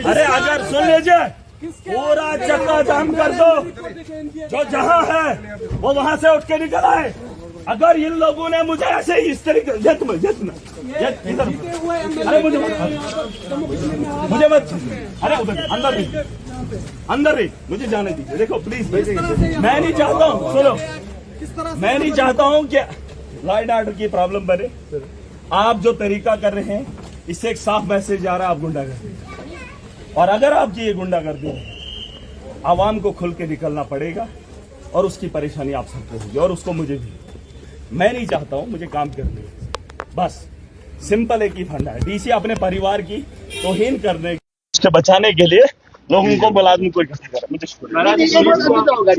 अरे अगर सुन लीजिए, पूरा चक्का जाम कर दो, जो जहां है वो वहां से उठ के निकल आए। अगर इन लोगों ने मुझे ऐसे ही इस तरीके इधर, अरे मुझे मत, अरे उधर अंदर नहीं, मुझे जाने दीजिए। देखो प्लीज, मैं नहीं चाहता हूँ, सुनो, मैं नहीं चाहता हूँ कि लॉ एंड ऑर्डर की प्रॉब्लम बने। आप जो तरीका कर रहे हैं इससे एक साफ मैसेज जा रहा है, आप गुंडागर्दी, और अगर आपकी ये गुंडागर्दी है, आवाम को खुल के निकलना पड़ेगा और उसकी परेशानी आप सबको होगी और उसको मुझे भी। मैं नहीं चाहता हूं, मुझे काम करने, बस सिंपल एक ही फंडा है। डीसी अपने परिवार की तौहीन करने से बचाने के लिए लोगों को मुलाजिम को इकट्ठा कर,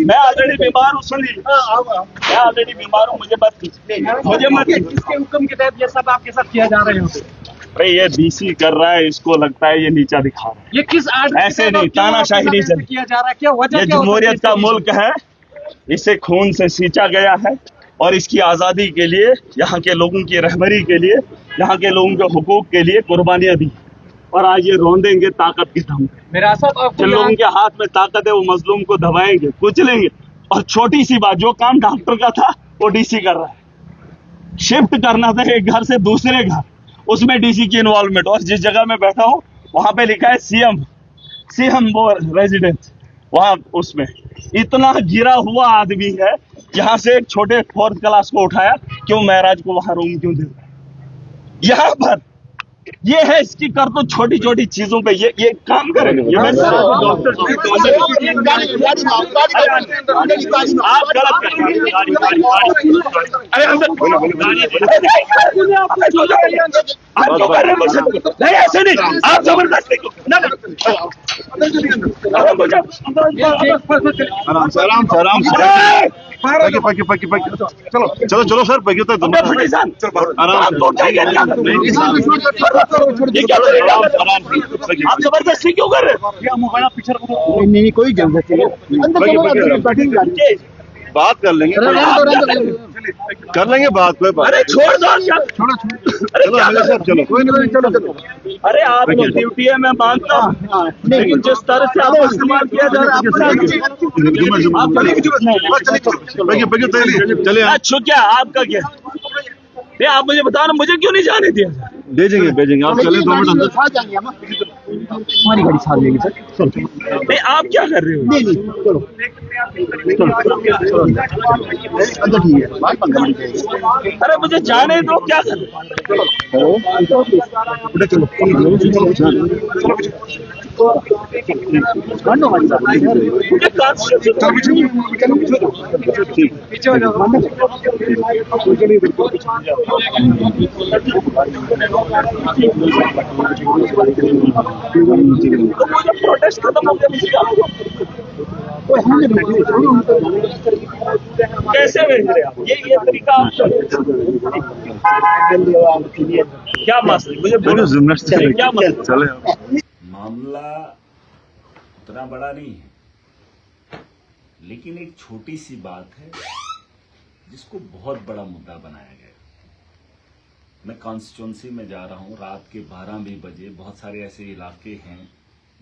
मैं ऑलरेडी बीमार हूँ, सुनिए, मैं ऑलरेडी बीमार हूँ, मुझे मत किसके हुक्म के तहत ये सब आपके साथ किया जा रहे होते? अरे ये डीसी कर रहा है, इसको लगता है ये नीचा दिखा रहा है। ये किस आर्डर ऐसे नहीं, तानाशाही नहीं चल किया जा रहा है? क्या वजह? ये जमहूरियत का मुल्क है, इसे खून से सींचा गया है और इसकी आजादी के लिए, यहाँ के लोगों की रहबरी के लिए, यहाँ के लोगों के हुकूक के लिए कुर्बानियां दी, और आज ये रौंदेंगे ताकत के दम पे। मेरा साहब, जिन लोगों के हाथ में ताकत है वो मजलूम को दबाएंगे, कुचलेंगे। और छोटी सी बात, जो काम डॉक्टर का था वो डीसी कर रहा है। शिफ्ट करना था एक घर से दूसरे घर, उसमें डीसी की इन्वॉल्वमेंट। और जिस जगह मैं बैठा हूँ वहां पे लिखा है सीएम वो रेजिडेंस, वहां उसमें इतना गिरा हुआ आदमी है। यहाँ से एक छोटे 4th क्लास को उठाया, क्यों महराज को वहां रूम क्यों दे रहा है? यहाँ पर ये है इसकी कर तो छोटी छोटी चीजों पे ये काम करेंगे। ये मैं डॉक्टर, आप गलत कर रहे हैं। अरे अंदर आप जो कर रहे हैं नहीं, ऐसे नहीं, आप जबरदस्ती आराम से चलो सर, पकी तो आप जबरदस्ती क्यों कर रहे हो? नहीं, कोई जबरदस्ती नहीं, बात कर लेंगे बात, कोई बात। अरे छोड़ दो, चलो कोई नहीं, चलो। अरे आप ड्यूटी है, मैं मानता हूँ, लेकिन जिस तरह से आपको इस्तेमाल किया जा रहा है, चलिए अच्छा क्या आपका क्या? नहीं, आप मुझे बताओ ना, मुझे क्यों नहीं जाने दिया? भेजेंगे आप चले 2 मिनट अंदर। हमारी गाड़ी साथ लेंगे सर। नहीं, आप क्या कर रहे हो? अरे मुझे जाने दो, क्या कर रहे हो? प्रोटेस्ट खत्म हो गया, कैसे भेज रहे आप? ये तरीका आप क्या मसला? मुझे क्या मसला? मामला उतना बड़ा नहीं है, लेकिन एक छोटी सी बात है जिसको बहुत बड़ा मुद्दा बनाया गया। मैं कॉन्स्टिट्यूंसी में जा रहा हूं, रात के 12 भी बजे। बहुत सारे ऐसे इलाके हैं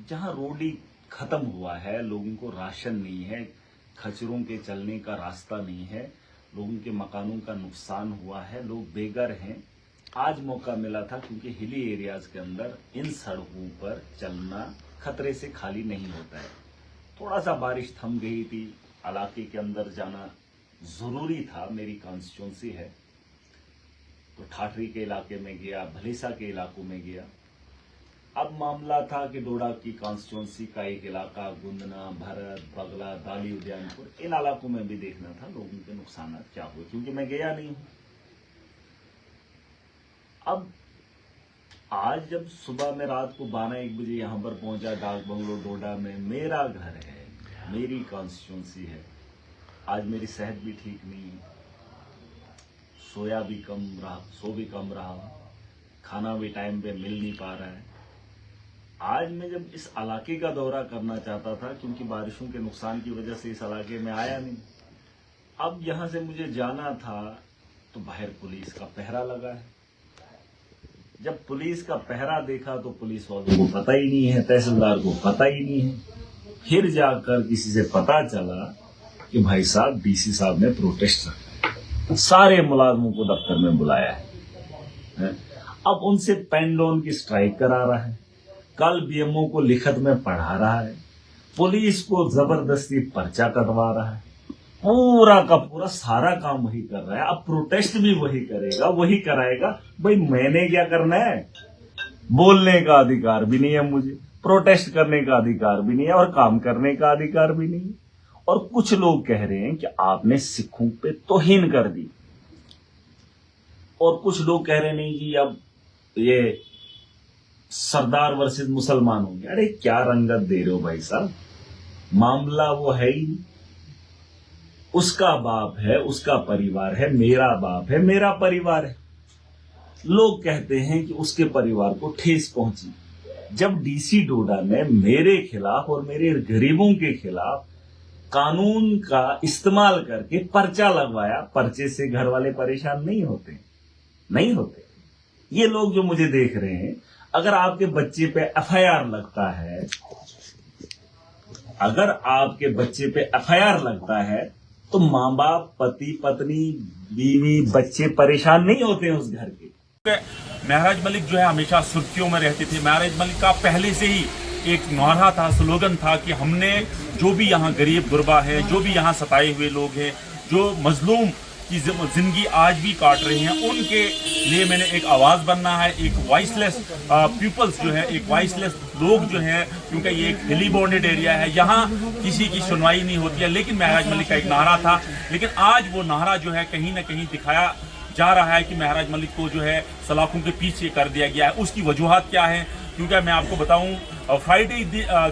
जहां रोड ही खत्म हुआ है, लोगों को राशन नहीं है, खच्चरों के चलने का रास्ता नहीं है, लोगों के मकानों का नुकसान हुआ है, लोग बेघर हैं। आज मौका मिला था, क्योंकि हिली एरियाज के अंदर इन सड़कों पर चलना खतरे से खाली नहीं होता है। थोड़ा सा बारिश थम गई थी, इलाके के अंदर जाना जरूरी था, मेरी कॉन्स्टिट्यूंसी है, तो ठाठरी के इलाके में गया, भलीसा के इलाकों में गया। अब मामला था कि डोडा की कॉन्स्टिट्यूंसी का एक इलाका, गुंदना, भरत, बगला, दाली, उदयनपुर, इन इलाकों में भी देखना था लोगों के नुकसान क्या हुए, क्योंकि मैं गया नहीं हूं। अब आज जब सुबह में रात को 12-1 बजे यहां पर पहुंचा, डाक बंगलो डोडा में, मेरा घर है, मेरी कॉन्स्टिट्यूंसी है। आज मेरी सेहत भी ठीक नहीं, सोया भी कम रहा, सो भी कम रहा, खाना भी टाइम पे मिल नहीं पा रहा है। आज मैं जब इस इलाके का दौरा करना चाहता था, क्योंकि बारिशों के नुकसान की वजह से इस इलाके में आया नहीं, अब यहां से मुझे जाना था तो बाहर पुलिस का पहरा लगा है। जब पुलिस का पहरा देखा तो पुलिस वालों को पता ही नहीं है, तहसीलदार को पता ही नहीं है। फिर जाकर किसी से पता चला कि भाई साहब डीसी साहब ने प्रोटेस्ट रखा है, सारे मुलाजमों को दफ्तर में बुलाया है। अब उनसे पेन डाउन की स्ट्राइक करा रहा है, कल बीएमओ को लिखत में पढ़ा रहा है, पुलिस को जबरदस्ती पर्चा कटवा रहा है, पूरा का पूरा सारा काम वही कर रहा है। अब प्रोटेस्ट भी वही करेगा, वही कराएगा। भाई मैंने क्या करना है? बोलने का अधिकार भी नहीं है मुझे, प्रोटेस्ट करने का अधिकार भी नहीं है और काम करने का अधिकार भी नहीं है। और कुछ लोग कह रहे हैं कि आपने सिखों पे तौहीन कर दी, और कुछ लोग कह रहे नहीं जी अब ये सरदार वर्सेस मुसलमान होंगे। अरे क्या रंगत दे रहे हो भाई साहब, मामला वो है ही नहीं। उसका बाप है, उसका परिवार है, मेरा बाप है, मेरा परिवार है। लोग कहते हैं कि उसके परिवार को ठेस पहुंची। जब डीसी डोडा ने मेरे खिलाफ और मेरे गरीबों के खिलाफ कानून का इस्तेमाल करके पर्चा लगवाया, पर्चे से घर वाले परेशान नहीं होते, नहीं होते। ये लोग जो मुझे देख रहे हैं, अगर आपके बच्चे पे एफआईआर लगता है, अगर आपके बच्चे पे एफआईआर लगता है तो माँ बाप, पति पत्नी, बीवी, बच्चे परेशान नहीं होते हैं उस घर के। महराज मलिक जो है हमेशा सुर्खियों में रहते थे। महराज मलिक का पहले से ही एक नारा था, स्लोगन था कि हमने जो भी यहाँ गरीब गुरबा है, जो भी यहाँ सताए हुए लोग हैं, जो मजलूम की जिंदगी आज भी काट रहे हैं, उनके लिए मैंने एक आवाज बनना है। एक वॉइसलेस पीपल्स जो है, एक वॉइसलेस लोग जो है, क्योंकि ये एक हिली बॉन्डेड एरिया है, यहाँ किसी की सुनवाई नहीं होती है। लेकिन महराज मलिक का एक नारा था, लेकिन आज वो नारा जो है कहीं ना कहीं दिखाया जा रहा है कि महराज मलिक को जो है सलाखों के पीछे कर दिया गया है। उसकी वजूहत क्या है? क्योंकि मैं आपको बताऊं, फ्राइडे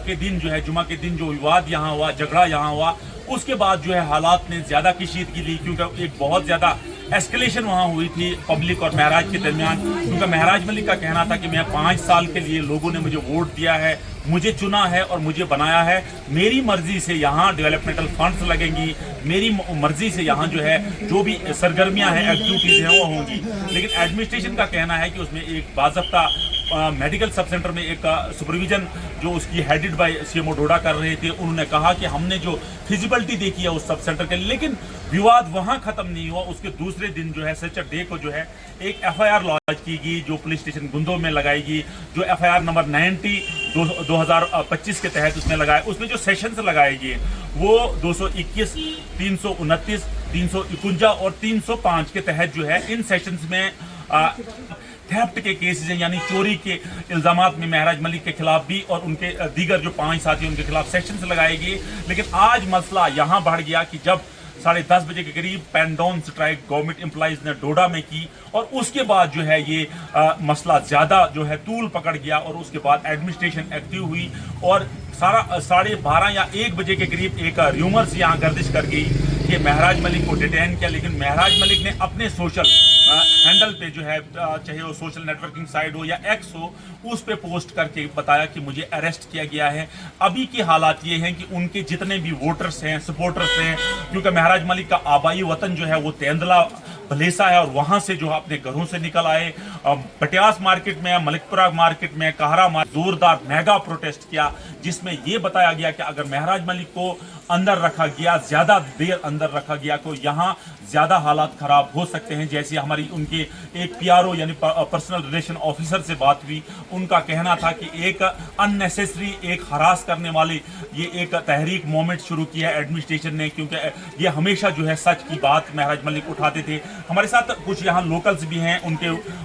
के दिन जो है, जुमा के दिन जो विवाद यहाँ हुआ, झगड़ा यहाँ हुआ, उसके बाद जो है हालात ने ज्यादा कशीदगी ली, क्योंकि एक बहुत ज्यादा एस्केलेशन वहाँ हुई थी पब्लिक और महराज के दरमियान। क्योंकि महराज मलिक का कहना था कि मैं 5 साल के लिए, लोगों ने मुझे वोट दिया है, मुझे चुना है और मुझे बनाया है, मेरी मर्जी से यहाँ डेवलपमेंटल फंड्स लगेंगी, मेरी मर्जी से यहाँ जो है जो भी सरगर्मियां हैं, एक्टिविटीज हैं वो होंगी। लेकिन एडमिनिस्ट्रेशन का कहना है कि उसमें एक बाज़ाब्ता मेडिकल सब सेंटर में एक सुपरविजन जो उसकी हेडेड बाय सीएमओ डोडा कर रहे थे, उन्होंने कहा कि हमने जो फिजिबिलिटी देखी है उस सब सेंटर के, लेकिन विवाद वहां खत्म नहीं हुआ। उसके दूसरे दिन जो है सैटरडे को जो है एक एफआईआर लॉन्च की गई, जो पुलिस स्टेशन गुंदो में लगाएगी, जो एफआईआर नंबर 90 2025 के तहत उसमें लगाए। उसमें जो सेशंस लगाए गए वो 221, 329, 351 और 305 के तहत जो है, इन सेशंस में थेफ्ट के केसेस हैं, यानी चोरी के इल्जामात में महराज मलिक के खिलाफ भी और उनके दीगर जो 5 साथी उनके खिलाफ सेक्शंस लगाए गए। लेकिन आज मसला यहां बढ़ गया कि जब 10:30 बजे के करीब pen down strike government employees ने डोडा में की, और उसके बाद जो है ये मसला ज्यादा जो है तूल पकड़ गया, और उसके बाद एडमिनिस्ट्रेशन एक्टिव हुई और सारा 12:30 या 1 बजे के करीब एक र्यूमर्स यहाँ गर्दिश कर गई कि महराज मलिक को डिटेन किया। लेकिन महराज मलिक ने अपने सोशल हैंडल पे जो है, चाहे वो सोशल नेटवर्किंग साइट हो या एक्स हो, उस पे पोस्ट करके बताया कि मुझे अरेस्ट किया गया है। अभी की हालात ये हैं कि उनके जितने भी वोटर्स हैं, सपोर्टर्स हैं, क्योंकि महराज मलिक का आबाई वतन जो है वो तेंदला भलेसा है, और वहां से जो अपने घरों से निकल आए, पटियास मार्केट में, मलिकपुरा मार्केट में, कहरा जोरदार मेगा प्रोटेस्ट किया, जिसमें यह बताया गया कि अगर महराज मलिक को अंदर रखा गया, ज्यादा देर अंदर रखा गया, तो यहाँ ज्यादा हालात खराब हो सकते हैं। जैसे हमारी उनके एक पीआरओ यानी पर्सनल रिलेशन ऑफिसर से बात हुई, उनका कहना था कि एक अननेसेसरी, एक हरास करने वाली ये एक तहरीक मूवमेंट शुरू किया है एडमिनिस्ट्रेशन ने, क्योंकि ये हमेशा जो है सच की बात महराज मलिक उठाते थे। हमारे साथ कुछ यहाँ लोकल्स भी हैं,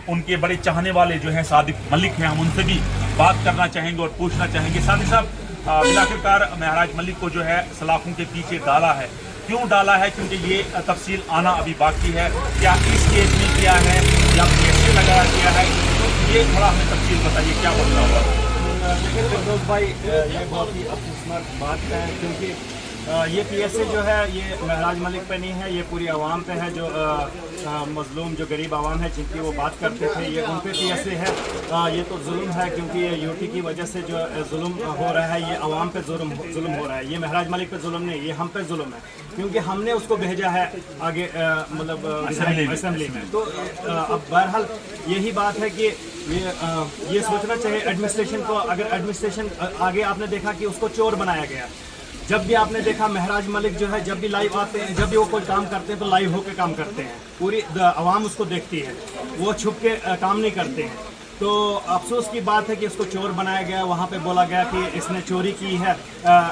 उनके बड़े चाहने वाले जो हैं सादिक मलिक हैं, हम उनसे भी बात करना चाहेंगे और पूछना चाहेंगे। सादिक साहब, आखिरकार महराज मलिक को जो है सलाखों के पीछे डाला है, क्यों डाला है? क्योंकि ये तफसील आना अभी बाकी है। क्या इस केस में किया है या कैसे लगाया गया है, तो ये थोड़ा हमें तफसील बताइए, क्या बोल रहा होगा? देखिए फिरदौस भाई, ये बहुत ही अफसोसनाक बात है, क्योंकि ये पीएसए जो है ये महराज मलिक पे नहीं है, ये पूरी आवाम पे है, जो मजलूम जो गरीब आवाम है जिनकी वो बात करते थे, ये उन पे पीएसए है। ये तो जुल्म है, क्योंकि ये यूटी की वजह से जो जुल्म हो रहा है, ये आवाम पे जुल्म हो रहा है। ये महराज मलिक पे जुल्म नहीं, ये हम पे जुल्म है, क्योंकि हमने उसको भेजा है आगे मतलब असेंबली में। तो अब बहरहाल यही बात है कि ये सोचना चाहिए एडमिनिस्ट्रेशन को। अगर एडमिनिस्ट्रेशन आगे आपने देखा कि उसको चोर बनाया गया, जब भी आपने देखा महराज मलिक जो है जब भी लाइव आते हैं, जब भी वो कोई काम करते हैं तो लाइव होकर काम करते हैं, पूरी आवाम उसको देखती है, वो छुप के काम नहीं करते हैं। तो अफसोस की बात है कि इसको चोर बनाया गया। वहाँ पे बोला गया कि इसने चोरी की है,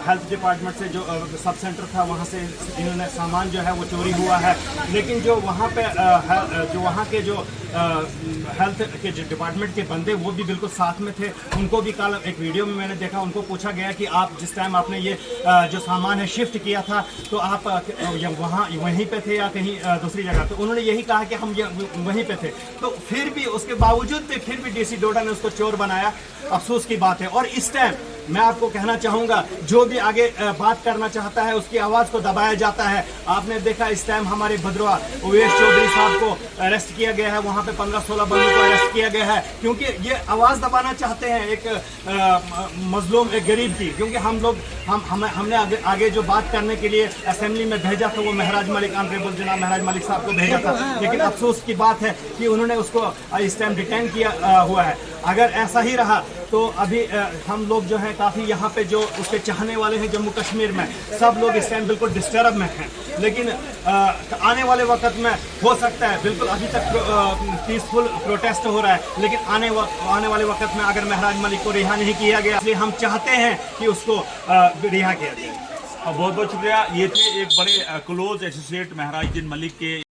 हेल्थ डिपार्टमेंट से जो सब सेंटर था वहाँ से इन्होंने सामान जो है वो चोरी हुआ है। लेकिन जो वहाँ पे जो वहाँ के जो हेल्थ के जो डिपार्टमेंट के बंदे वो भी बिल्कुल साथ में थे। उनको भी कल एक वीडियो में मैंने देखा, उनको पूछा गया कि आप जिस टाइम आपने ये जो सामान है शिफ्ट किया था तो आप वहाँ वहीं पे थे या कहीं दूसरी जगह? तो उन्होंने यही कहा कि हम वहीं पे थे। तो फिर भी उसके बावजूद भी फिर भी डीसी डोडा ने उसको चोर बनाया। अफसोस की बात है। और इस टाइम मैं आपको कहना चाहूंगा, जो भी आगे बात करना चाहता है उसकी आवाज को दबाया जाता है। आपने देखा इस टाइम हमारे भद्रवा उवेश चौधरी साहब को अरेस्ट किया गया है, वहां पे 15-16 बंदों को अरेस्ट किया गया है, क्योंकि ये आवाज दबाना चाहते हैं एक मजलूम, एक गरीब की। क्योंकि हम लोग हमने आगे जो बात करने के लिए असेंबली में भेजा था वो महराज मलिक, ऑनरेबल जनाब महराज मलिक साहब को भेजा था। लेकिन अफसोस की बात है कि उन्होंने उसको इस टाइम डिटेन किया हुआ है। अगर ऐसा ही रहा तो अभी हम लोग जो है काफ़ी यहाँ पे जो उसके चाहने वाले हैं जम्मू कश्मीर में, सब लोग इस टाइम बिल्कुल डिस्टर्ब में हैं। लेकिन आने वाले वक्त में हो सकता है, बिल्कुल अभी तक पीसफुल प्रोटेस्ट हो रहा है, लेकिन आने वाले वक्त में अगर महराज मलिक को रिहा नहीं किया गया, इसलिए हम चाहते हैं कि उसको रिहा किया जाए। बहुत बहुत शुक्रिया। ये थे एक बड़े क्लोज एसोसिएट महराज मलिक के